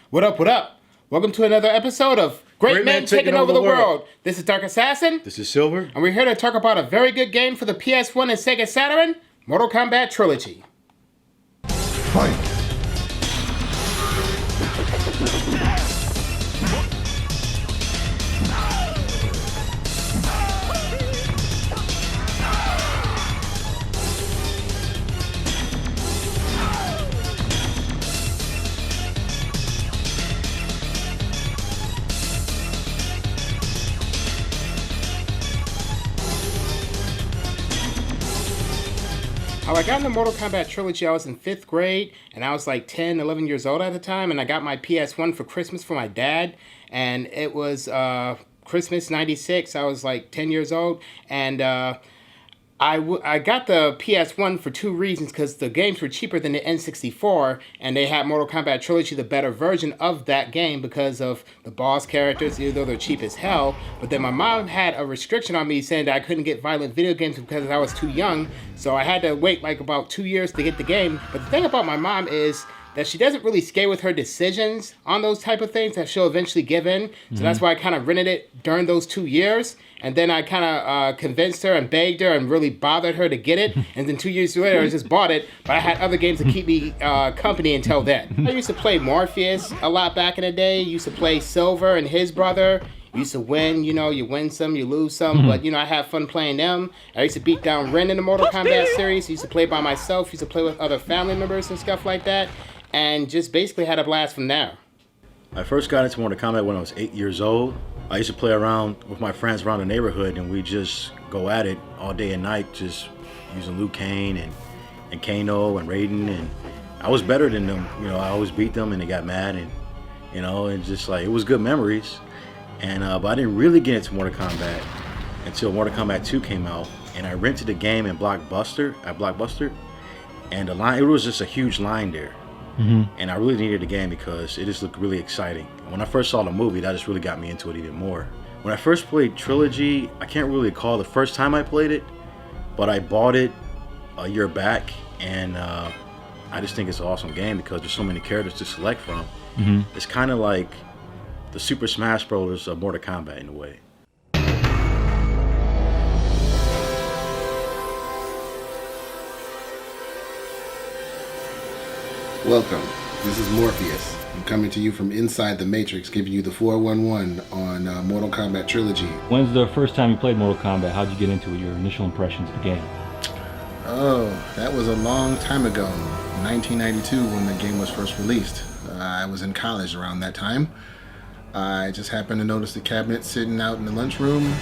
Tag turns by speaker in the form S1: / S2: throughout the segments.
S1: What up, what up? Welcome to another episode of Great Men Taking Over the World. This is Dark Assassin.
S2: This is Silver.
S1: And we're here to talk about a very good game for the PS1 and Sega Saturn, Mortal Kombat Trilogy.
S3: Fight!
S1: How I got into Mortal Kombat Trilogy, I was in 5th grade, and I was like 10, 11 years old at the time, and I got my PS1 for Christmas for my dad, and it was Christmas 96. I was like 10 years old, and I got the PS1 for two reasons, because the games were cheaper than the N64, and they had Mortal Kombat Trilogy, the better version of that game, because of the boss characters, even though they're cheap as hell. But then my mom had a restriction on me saying that I couldn't get violent video games because I was too young, so I had to wait like about 2 years to get the game. But the thing about my mom is that she doesn't really scale with her decisions on those type of things, that she'll eventually give in. So that's why I kind of rented it during those 2 years. And then I kind of convinced her and begged her and really bothered her to get it. And then 2 years later, I just bought it. But I had other games to keep me company until then. I used to play Morpheus a lot back in the day. Used to play Silver and his brother. Used to win, you know, you win some, you lose some, but, you know, I have fun playing them. I used to beat down Ren in the Mortal Kombat series. Used to play by myself. Used to play with other family members and stuff like that. And just basically had a blast from there.
S2: I first got into Mortal Kombat when I was 8 years old. I used to play around with my friends around the neighborhood, and we just go at it all day and night, just using Liu Kang and Kano and Raiden, and I was better than them. You know, I always beat them, and they got mad, and you know, and just like it was good memories. And but I didn't really get into Mortal Kombat until Mortal Kombat 2 came out, and I rented the game in Blockbuster, and the line, it was just a huge line there. And I really needed the game because it just looked really exciting. When I first saw the movie, that just really got me into it even more. When I first played Trilogy, I can't really recall the first time I played it, but I bought it a year back, and I just think it's an awesome game because there's so many characters to select from. It's kind of like the Super Smash Bros. Of Mortal Kombat in a way.
S3: Welcome. This is Morpheus. I'm coming to you from inside the Matrix, giving you the 411 on Mortal Kombat Trilogy.
S4: When's the first time you played Mortal Kombat? How'd you get into it? Your initial impressions of the game?
S3: Oh, that was a long time ago, 1992 when the game was first released. I was in college around that time. I just happened to notice the cabinet sitting out in the lunchroom,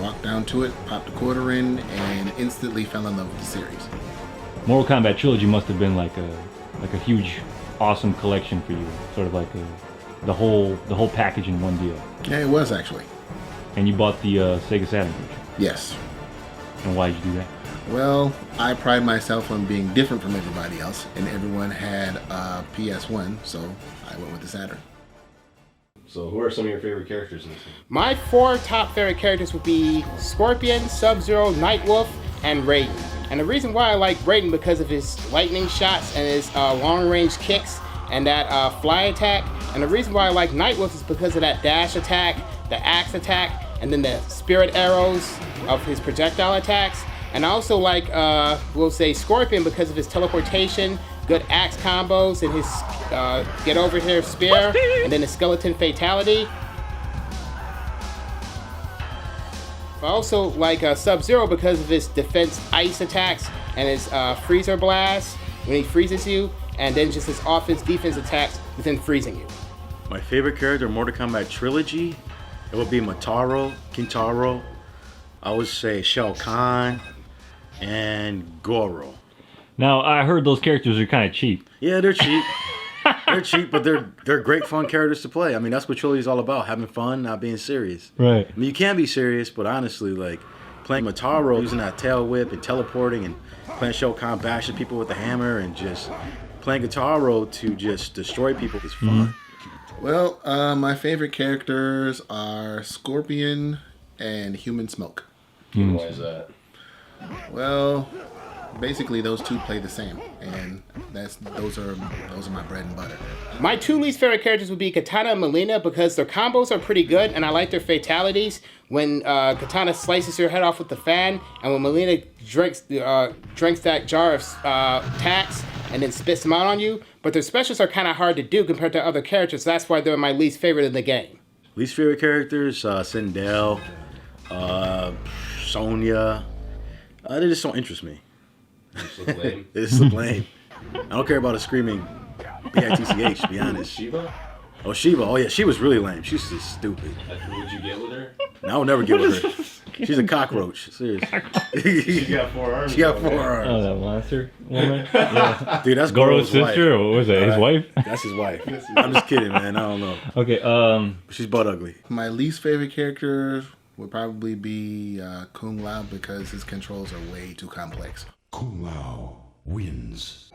S3: walked down to it, popped a quarter in, and instantly fell in love with the series.
S4: Mortal Kombat Trilogy must have been like a huge, awesome collection for you. Sort of like the whole package in one deal.
S3: Yeah, it was actually.
S4: And you bought the Sega Saturn version?
S3: Yes.
S4: And why did you do that?
S3: Well, I pride myself on being different from everybody else, and everyone had a PS1, so I went with the Saturn.
S5: So who are some of your favorite characters in this game?
S1: My 4 top favorite characters would be Scorpion, Sub-Zero, Nightwolf, and Raiden. And the reason why I like Raiden because of his lightning shots and his long-range kicks and that fly attack. And the reason why I like Nightwolf is because of that dash attack, the axe attack, and then the spirit arrows of his projectile attacks. And I also like, we'll say Scorpion because of his teleportation, good axe combos, and his get over here spear, and then the skeleton fatality. I also like Sub-Zero because of his defense ice attacks and his freezer blast when he freezes you, and then just his offense defense attacks within freezing you.
S2: My favorite character in Mortal Kombat Trilogy, it would be Kintaro. I would say Shao Kahn and Goro.
S4: Now, I heard those characters are kind of cheap.
S2: Yeah, they're cheap. They're cheap, but they're great fun characters to play. I mean, that's what Trilogy is all about, having fun, not being serious.
S4: Right.
S2: I mean, you can be serious, but honestly, like, playing Mataro, using that tail whip and teleporting, and playing Shao Kahn bashing people with the hammer, and just playing Guitaro to just destroy people is fun.
S3: Well, my favorite characters are Scorpion and Human Smoke.
S5: Why is that?
S3: Well, basically those two play the same, and those are my bread and butter.
S1: My two least favorite characters would be Katana and Melina because their combos are pretty good, and I like their fatalities. When Katana slices your head off with the fan, and when Melina drinks that jar of tacks and then spits them out on you. But their specials are kind of hard to do compared to other characters, so that's why they're my least favorite in the game.
S2: Least favorite characters, Sindel, Sonya. They just don't interest me.
S5: They just look lame.
S2: They just look lame. I don't care about a screaming bitch, to be honest.
S5: Shiva?
S2: Oh, Shiva. Oh, yeah, she was really lame. She's just stupid.
S5: Would you get with her?
S2: I would never get with her. She's a cockroach. Seriously.
S5: She got 4 arms.
S2: She got 4 arms.
S4: Oh, that monster woman? Yeah.
S2: Dude, that's
S4: Goro's
S2: Goro's
S4: sister,
S2: wife.
S4: or what was that, his wife?
S2: That's his wife. I'm just kidding, man. I don't know.
S4: Okay,
S2: She's butt ugly.
S3: My least favorite character would probably be Kung Lao because his controls are way too complex.
S6: Kung Lao wins.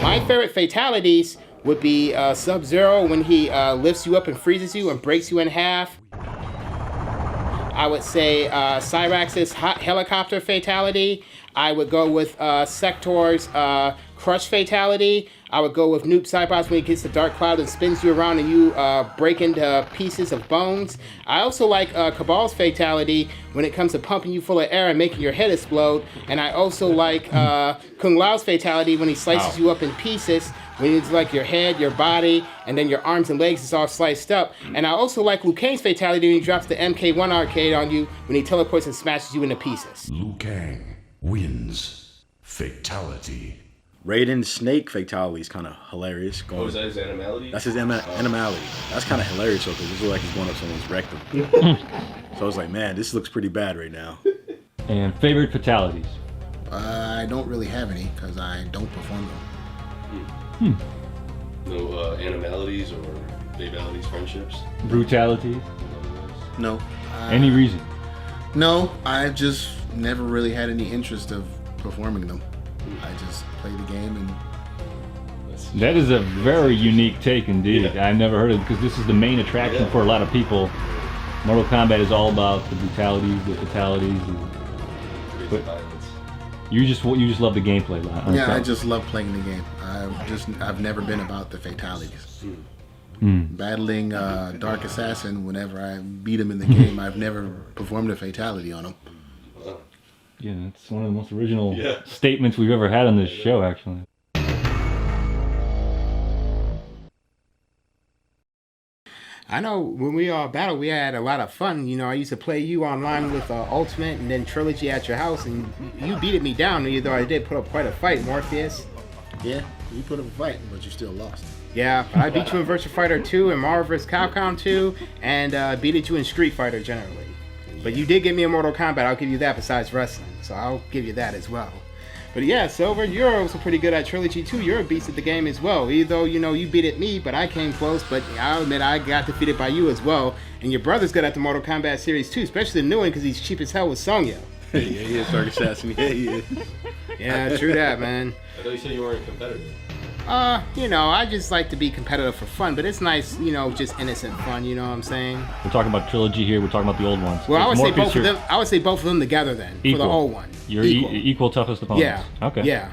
S1: My favorite fatalities would be Sub-Zero when he lifts you up and freezes you and breaks you in half. I would say Cyrax's hot helicopter fatality. I would go with Sector's crush fatality. I would go with Noob Saibot's when he gets the dark cloud and spins you around and you break into pieces of bones. I also like Cabal's fatality when it comes to pumping you full of air and making your head explode. And I also like Kung Lao's fatality when he slices you up in pieces. When it's like your head, your body, and then your arms and legs is all sliced up. And I also like Liu Kang's fatality when he drops the MK1 arcade on you when he teleports and smashes you into pieces.
S6: Liu Kang wins. Fatality.
S2: Raiden's snake fatality is kind of hilarious.
S5: Oh, is that his animality?
S2: That's his animality. That's kind of hilarious though, because it looks like he's going up someone's rectum. So I was like, man, this looks pretty bad right now.
S4: and favorite fatalities?
S3: I don't really have any because I don't perform them.
S5: No animalities or fatalities, friendships?
S4: Brutalities?
S3: No.
S4: Any reason?
S3: No, I just never really had any interest of performing them. I just play the game and
S4: That is a very unique take indeed.
S5: Yeah.
S4: I've never heard of it because this is the main attraction for a lot of people. Mortal Kombat is all about the brutalities, the fatalities. But you just love the gameplay.
S3: yeah, I just love playing the game. I've never been about the fatalities. Battling Dark Assassin, whenever I beat him in the game, I've never performed a fatality on him.
S4: Yeah, it's one of the most original statements we've ever had on this show, actually.
S1: I know when we all battled, we had a lot of fun. You know, I used to play you online with Ultimate and then Trilogy at your house, and you beated me down, even though I did put up quite a fight, Morpheus.
S3: Yeah, you put up a fight, but you still lost.
S1: Yeah, but I beat you in Virtua Fighter 2 and Marvel vs. Capcom 2, and beat you in Street Fighter generally. But you did give me a Mortal Kombat, I'll give you that besides wrestling, so I'll give you that as well. But yeah, Silver, you're also pretty good at Trilogy too. You're a beast at the game as well. Even though, you know, you beat at me, but I came close. But I'll admit I got defeated by you as well. And your brother's good at the Mortal Kombat series too, especially the new one because he's cheap as hell with Sonya.
S2: Yeah, he is Dark Assassin. Yeah, he is.
S1: Yeah, true that, man.
S5: I thought you said you weren't competitive.
S1: You know, I just like to be competitive for fun, but it's nice, you know, just innocent fun, you know what I'm saying?
S4: We're talking about Trilogy here, we're talking about the old ones.
S1: Well, I would say
S4: Morpheus,
S1: both of them. I would say both of them together then
S4: Equal.
S1: for the old one.
S4: You're equal toughest opponents.
S1: Yeah.
S4: Okay.
S1: Yeah.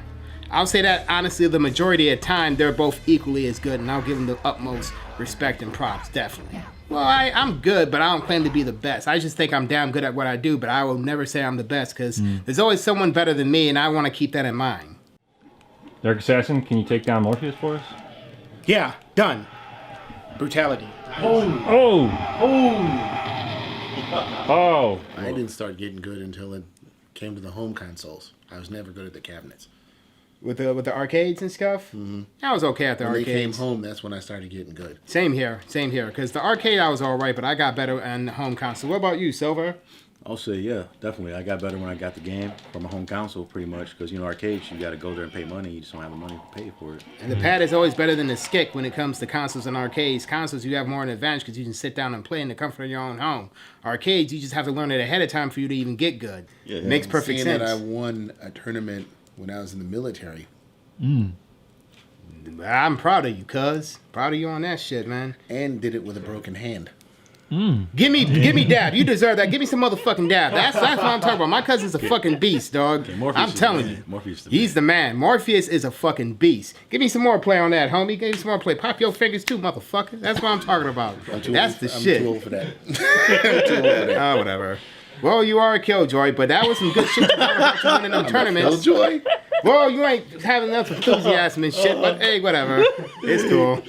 S1: I'll say that honestly, the majority of the time they're both equally as good, and I'll give them the utmost respect and props, definitely. Well, I'm good, but I don't claim to be the best. I just think I'm damn good at what I do, but I will never say I'm the best because there's always someone better than me, and I want to keep that in mind.
S4: Dark Assassin, can you take down Morpheus for us?
S1: Yeah, done. Brutality.
S4: Oh!
S3: I didn't start getting good until it came to the home consoles. I was never good at the cabinets.
S1: With the arcades and stuff? I was okay at the
S3: When
S1: arcades.
S3: they came home, that's when I started getting good.
S1: Same here. Because the arcade I was alright, but I got better on the home console. What about you, Silver?
S2: I'll say, yeah, definitely. I got better when I got the game from a home console, pretty much, because, you know, arcades, you got to go there and pay money. You just don't have the money to pay for it.
S1: And the pad is always better than the stick when it comes to consoles and arcades. Consoles, you have more of an advantage because you can sit down and play in the comfort of your own home. Arcades, you just have to learn it ahead of time for you to even get good.
S2: Yeah,
S1: It makes perfect
S3: Seeing
S1: sense.
S3: that I won a tournament when I was in the military.
S1: I'm proud of you, cuz. Proud of you on that shit, man.
S3: And did it with a broken hand.
S1: Give me dab. You deserve that. Give me some motherfucking dab. That's what I'm talking about. My cousin's a fucking beast, dog.
S2: Morpheus
S1: I'm
S2: is the
S1: telling
S2: man.
S1: you.
S2: Morpheus is the
S1: He's the man. Morpheus is a fucking beast. Give me some more play on that, homie. Give me some more play. Pop your fingers too, motherfucker. That's what I'm talking about. That's the shit.
S3: I'm too old for that. I'm too old for that.
S1: Oh, whatever. Well, you are a killjoy, but that was some good shit to talk about you winning them tournaments.
S3: Killjoy?
S1: Well, you ain't having enough enthusiasm and shit, but hey, whatever. It's cool.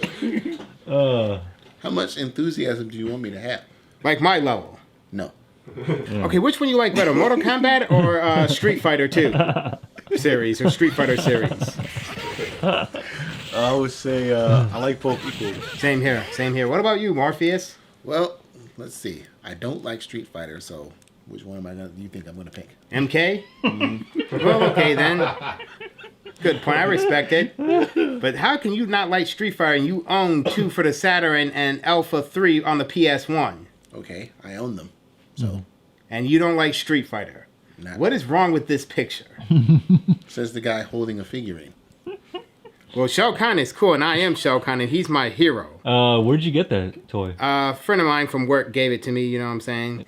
S3: How much enthusiasm do you want me to have?
S1: Like my level.
S3: No.
S1: Okay, which one you like better, Mortal Kombat or Street Fighter 2 series or Street Fighter series?
S2: I would say I like both equally.
S1: Same here. What about you, Morpheus?
S3: Well, let's see. I don't like Street Fighter, so which one do you think I'm gonna pick?
S1: MK? Well, okay then. Good point. I respect it. But how can you not like Street Fighter and you own 2 for the Saturn and Alpha 3 on the PS1?
S3: Okay, I own them. So
S1: And you don't like Street Fighter?
S3: Nah.
S1: What is wrong with this picture?
S3: Says the guy holding a figurine.
S1: Well, Shao Kahn is cool, and I am Shao Kahn, and he's my hero.
S4: Where'd you get that toy?
S1: A friend of mine from work gave it to me, you know what I'm saying?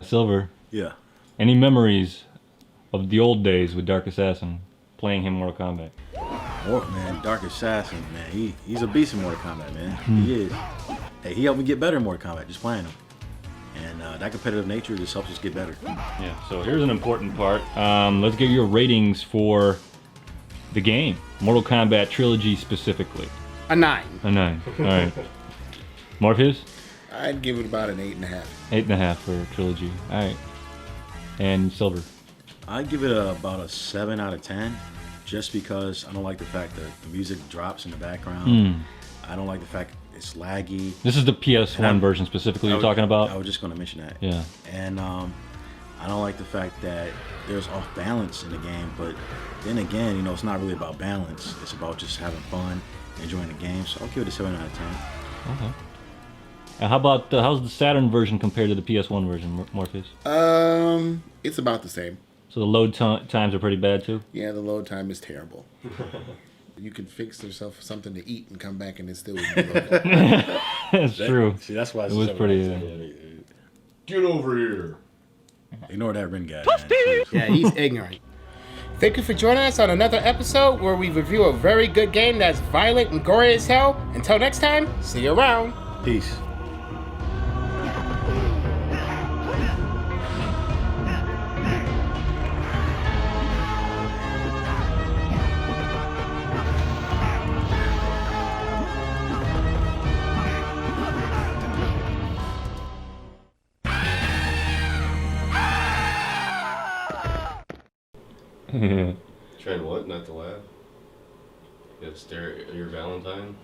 S4: Silver.
S2: Yeah.
S4: Any memories of the old days with Dark Assassin playing him in Mortal Kombat?
S2: Man, Dark Assassin, man. He's a beast in Mortal Kombat, man. He is. Hey, he helped me get better in Mortal Kombat, just playing him. And that competitive nature just helps us get better.
S4: Yeah, so here's an important part. Let's get your ratings for the game. Mortal Kombat Trilogy specifically.
S1: A 9.
S4: A 9. All right. Morpheus?
S3: I'd give it about an 8.5.
S4: 8.5 for Trilogy. All right. And Silver?
S2: I'd give it about a 7 out of 10, just because I don't like the fact that the music drops in the background. I don't like the fact it's laggy.
S4: This is the PS1 version specifically you're talking about?
S2: I was just going to mention that.
S4: Yeah.
S2: And I don't like the fact that there's off balance in the game, but then again, you know, it's not really about balance. It's about just having fun, enjoying the game. So I'll give it a 7 out of 10.
S4: Okay. And how about how's the Saturn version compared to the PS1 version, Morpheus?
S3: It's about the same.
S4: So the load times are pretty bad too?
S3: Yeah, the load time is terrible. You can fix yourself something to eat and come back and it still would be loaded.
S4: That's true.
S2: See, that's why
S4: It was pretty...
S5: Get over here.
S2: Ignore that Rin guy.
S1: Yeah, he's ignorant. Thank you for joining us on another episode where we review a very good game that's violent and gory as hell. Until next time, see you around.
S2: Peace.
S5: Trying what? Not to laugh? You gotta stare at your Valentine?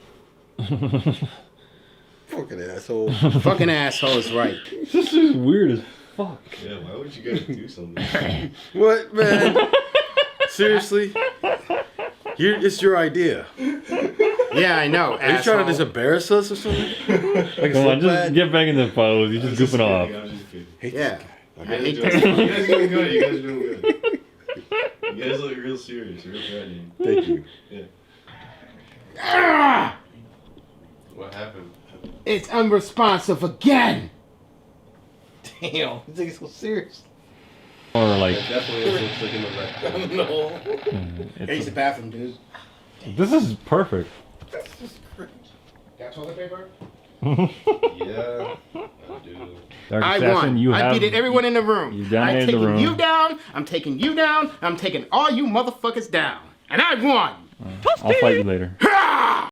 S3: Fucking asshole.
S1: Fucking asshole is right.
S4: This is weird as fuck.
S5: Yeah, why would you guys do something?
S2: What, man? Seriously? It's your idea.
S1: Yeah, I know.
S2: Are you trying to just embarrass us or something? Like,
S4: Come on, just get back in the pose. You're just goofing off.
S5: I'm just kidding.
S1: Yeah. I hate
S5: You
S1: that.
S5: guys are doing good. You guys are doing good. You guys look real serious, real threatening.
S2: Thank you.
S5: Yeah. What happened?
S1: It's unresponsive again.
S3: Damn, you take it so serious.
S4: Or like,
S5: It definitely looks like in the back.
S1: Here's the bathroom, dude.
S4: this is perfect.
S1: Got toilet paper?
S5: Yeah, I do.
S4: Dark
S1: I
S4: Assassin,
S1: won.
S4: you
S1: I
S4: have...
S1: beat everyone in the room.
S4: You
S1: I'm
S4: dominated the
S1: taking
S4: room.
S1: you down. I'm taking you down. I'm taking all you motherfuckers down. And I won.
S4: I'll fight you later.